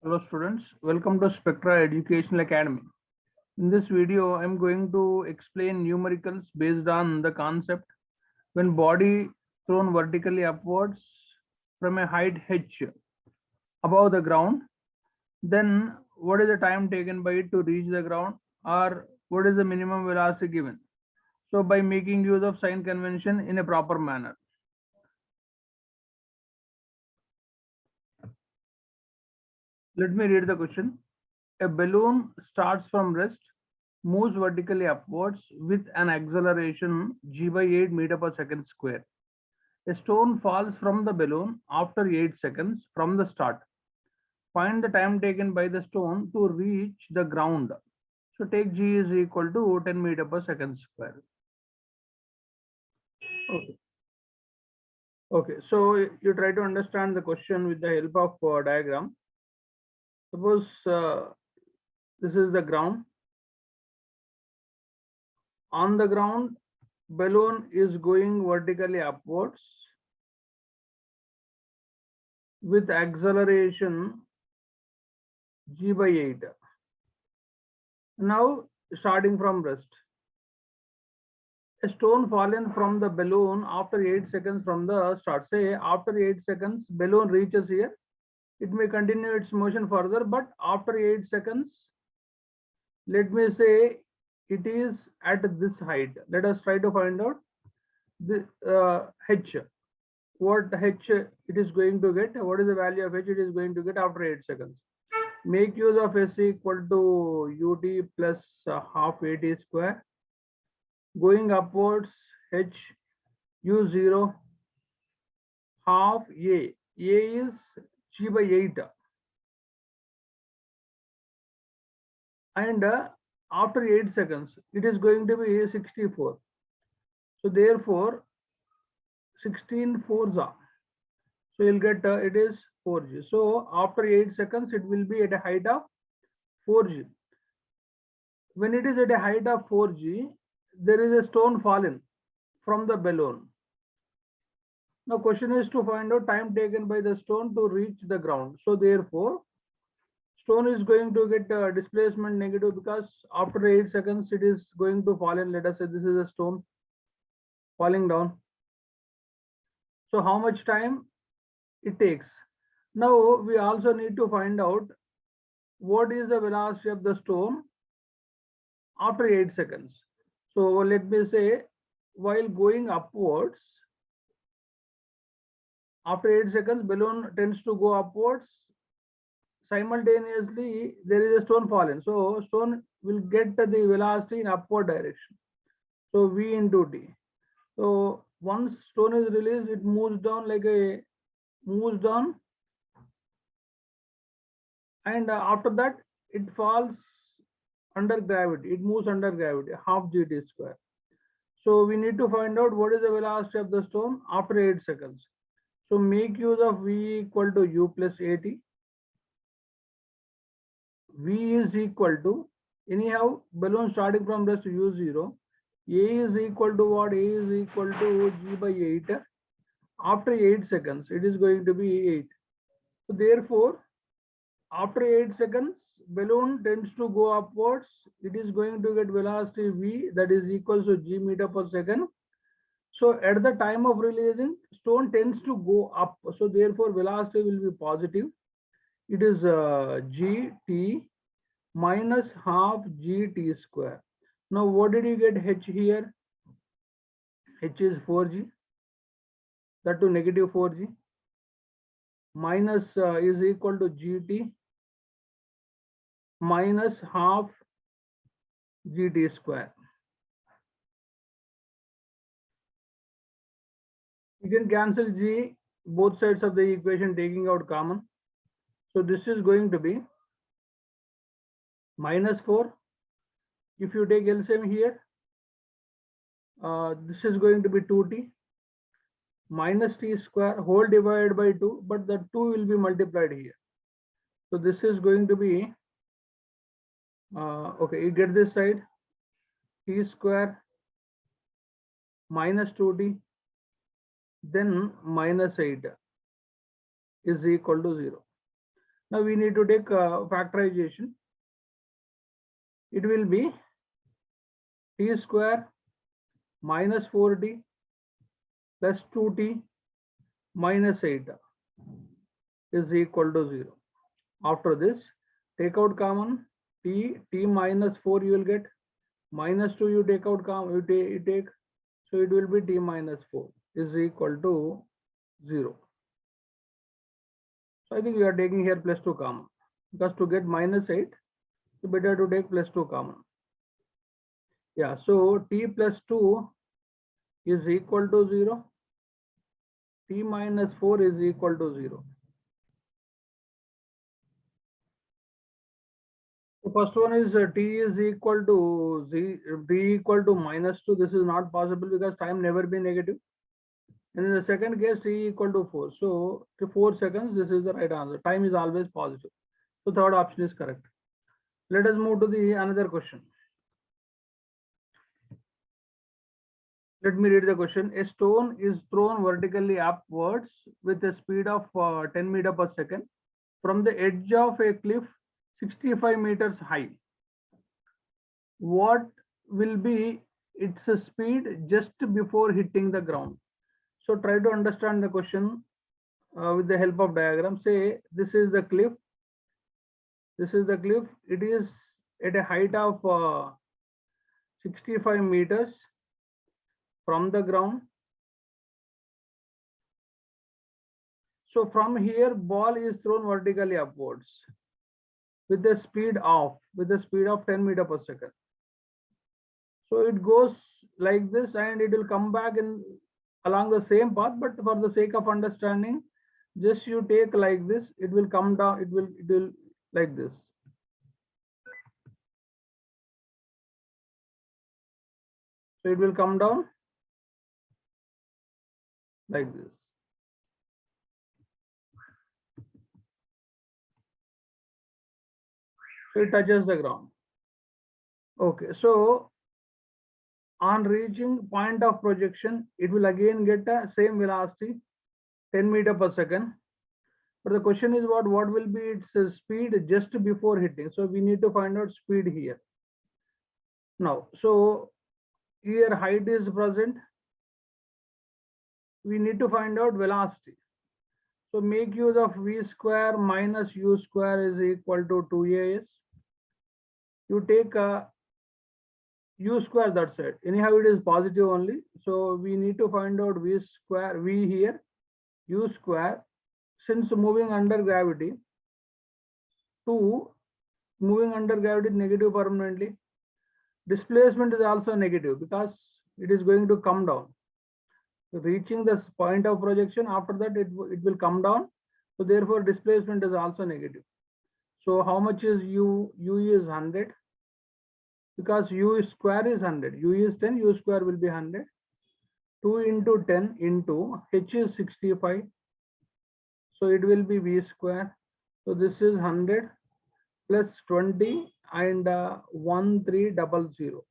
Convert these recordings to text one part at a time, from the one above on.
Hello students, welcome to Spectra Educational Academy. In this video, I am going to explain numericals based on the concept when body thrown vertically upwards from a height h above the ground, then what is the time taken by it to reach the ground, or what is the minimum velocity given. So by making use of sign convention in a proper manner. Let me read the question. A balloon starts from rest, moves vertically upwards with an acceleration g by 8 meter per second square. A stone falls from the balloon after 8 seconds from the start. Find the time taken by the stone to reach the ground. So take g is equal to 10 meter per second square. Okay. Okay, so you try to understand the question with the help of diagram. Suppose this is the ground. On the ground, balloon is going vertically upwards with acceleration g by 8. Now starting from rest. A stone fallen from the balloon after 8 seconds from the start. Say after 8 seconds balloon reaches here. It may continue its motion further, but after 8 seconds, let me say it is at this height. Let us try to find out the h. What h it is going to get? What is the value of h it is going to get after 8 seconds? Make use of s equal to ut plus half at square. Going upwards, h u0 half a. A is g by 8. And after 8 seconds, it is going to be 64. So therefore, 16 fours are. So you'll get it is 4g. So after 8 seconds, it will be at a height of 4g. When it is at a height of 4g, there is a stone fallen from the balloon. Now question is to find out time taken by the stone to reach the ground. So therefore, stone is going to get displacement negative because after 8 seconds, it is going to fall in. Let us say this is a stone falling down. So how much time it takes? Now we also need to find out what is the velocity of the stone after 8 seconds. So let me say while going upwards, after 8 seconds, balloon tends to go upwards. Simultaneously, there is a stone fallen. So stone will get the velocity in upward direction. So V into T. So once stone is released, it moves down moves down. And after that, it falls under gravity. It moves under gravity, half gt square. So we need to find out what is the velocity of the stone after 8 seconds. So make use of V equal to U plus AT. V is equal to, anyhow, balloon starting from rest U0. A is equal to what? A is equal to G by 8. After 8 seconds, it is going to be 8. So therefore, after 8 seconds, balloon tends to go upwards. It is going to get velocity V, that is equal to G meter per second. So at the time of releasing, stone tends to go up. So therefore, velocity will be positive. It is gt minus half gt square. Now what did you get h here? H is 4g, that to negative 4g, minus is equal to gt minus half gt square. You can cancel g both sides of the equation taking out common. So this is going to be minus 4. If you take LCM here, this is going to be 2t minus t square whole divided by 2, but the 2 will be multiplied here. So this is going to be, okay, you get this side, t square minus 2t, then minus 8 is equal to 0. Now we need to take factorization. It will be t square minus 4t plus 2t minus 8 is equal to 0. After this, take out common t minus 4 you will get, minus 2 you take out common, you take, so it will be t minus 4 is equal to 0. So I think we are taking here plus 2 common, because to get minus 8, it's better to take plus 2 common. Yeah, so t plus 2 is equal to 0. T minus 4 is equal to 0. The first one is t is equal to t equal to minus 2. This is not possible because time never be negative. And in the second case, t equal to 4. So to 4 seconds, this is the right answer. Time is always positive. So third option is correct. Let us move to the another question. Let me read the question. A stone is thrown vertically upwards with a speed of 10 meters per second from the edge of a cliff 65 meters high. What will be its speed just before hitting the ground? So try to understand the question with the help of diagram. Say this is the cliff. This is the cliff. It is at a height of 65 meters from the ground. So from here, ball is thrown vertically upwards with the speed of 10 meters per second. So it goes like this and it will come back in along the same path, but for the sake of understanding, just you take like this, it will come down, it will like this. So it will come down like this. So it touches the ground. Okay, so on reaching point of projection, it will again get the same velocity, 10 meters per second. But the question is what will be its speed just before hitting. So we need to find out speed here. Now, so here height is present. We need to find out velocity. So make use of v square minus u square is equal to 2as. You take u square, that's it. Anyhow, it is positive only. So we need to find out v square, v here, u square. Since moving under gravity, 2 moving under gravity negative permanently. Displacement is also negative because it is going to come down. Reaching this point of projection, after that it will come down. So therefore displacement is also negative. So how much is u? U is 100 because u square is 100. U is 10, u square will be 100. 2 into 10 into h is 65. So it will be v square. So this is 100 plus 20 and 1300.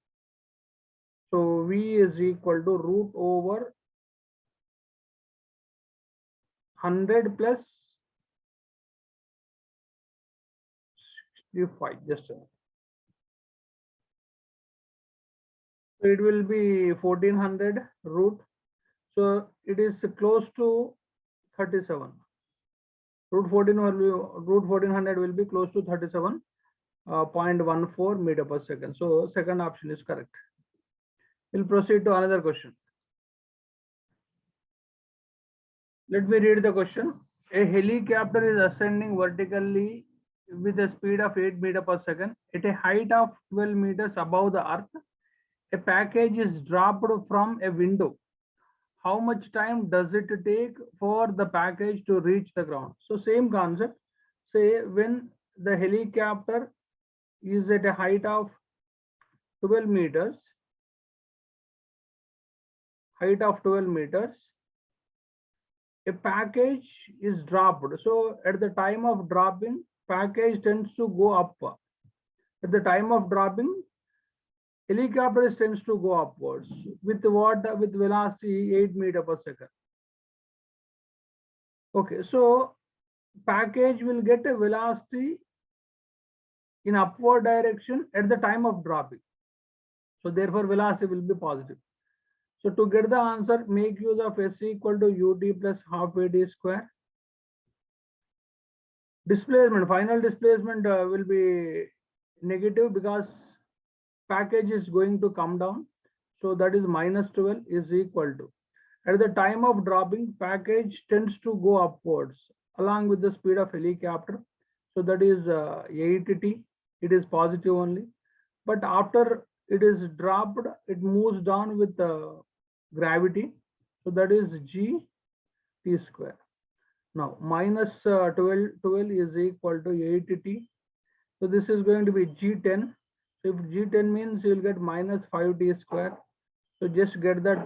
So v is equal to root over 100 plus 65. Just a minute. So it will be 1400 root. So it is close to 37. Root 1400 will be close to 37.14 meter per second. So second option is correct. We'll proceed to another question. Let me read the question. A helicopter is ascending vertically with a speed of 8 meters per second at a height of 12 meters above the earth. A package is dropped from a window. How much time does it take for the package to reach the ground? So same concept. Say when the helicopter is at a height of 12 meters, a package is dropped. So at the time of dropping, package tends to go up. At the time of dropping, helicopter tends to go upwards with what? With velocity 8 meters per second. Okay, so package will get a velocity in upward direction at the time of dropping. So therefore velocity will be positive. So to get the answer, make use of S equal to ut plus half AD square. Displacement, final displacement will be negative because package is going to come down. So that is minus 12 is equal to. At the time of dropping, package tends to go upwards along with the speed of helicopter. So that is 8t. It is positive only. But after it is dropped, it moves down with gravity. So that is g t square. Now minus 12 is equal to 8t. So this is going to be g10. So if g10 means you will get minus 5t square. So just get that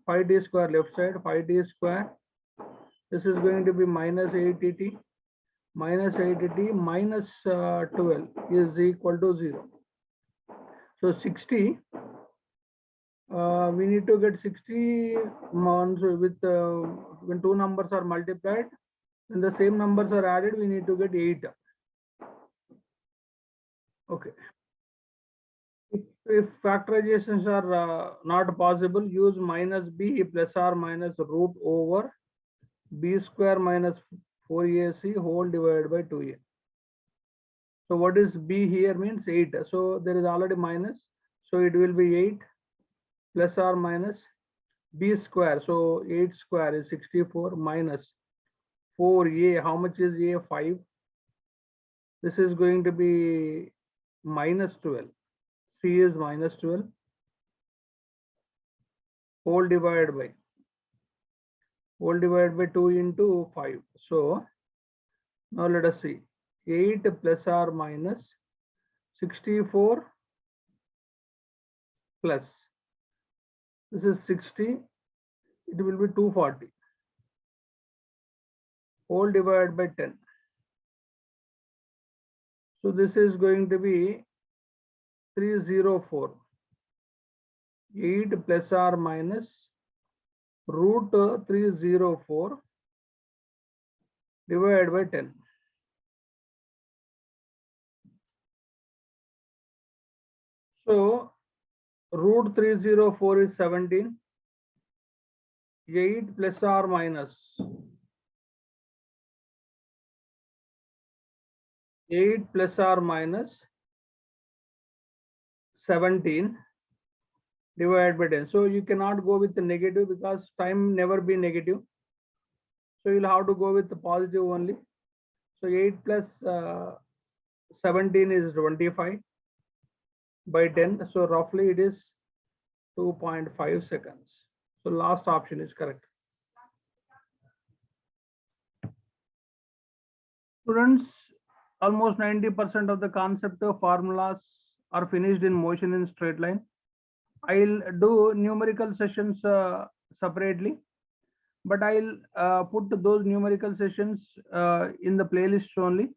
5t square left side, 5t square. This is going to be minus 8t. Minus 8t minus 12 is equal to 0. So 60, we need to get 60 months with when two numbers are multiplied, when the same numbers are added, we need to get 8. Okay. If factorizations are not possible, use minus b plus or minus root over b square minus 4ac whole divided by 2a. So what is b here means 8. So there is already minus. So it will be 8 plus or minus b square. So 8 square is 64 minus 4a. How much is a? 5. This is going to be minus 12. C is minus 12 whole divided by 2 into 5. So now let us see. 8 plus or minus 64 plus. This is 60. It will be 240 whole divided by 10. So this is going to be 304. 8 plus or minus root 304 divided by 10. So root 304 is 17. 8 plus or minus 8 plus or minus 17 divided by 10. So you cannot go with the negative because time never be negative. So you'll have to go with the positive only. So 8 plus 17 is 25 by 10. So roughly it is 2.5 seconds. So last option is correct. Students, almost 90% of the concept of formulas are finished in motion in straight line. I'll do numerical sessions separately, but I'll put those numerical sessions in the playlist only.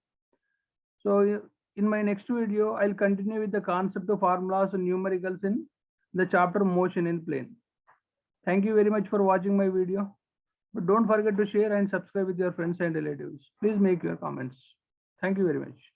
So in my next video, I'll continue with the concept of formulas and numericals in the chapter motion in plane. Thank you very much for watching my video. But don't forget to share and subscribe with your friends and relatives. Please make your comments. Thank you very much.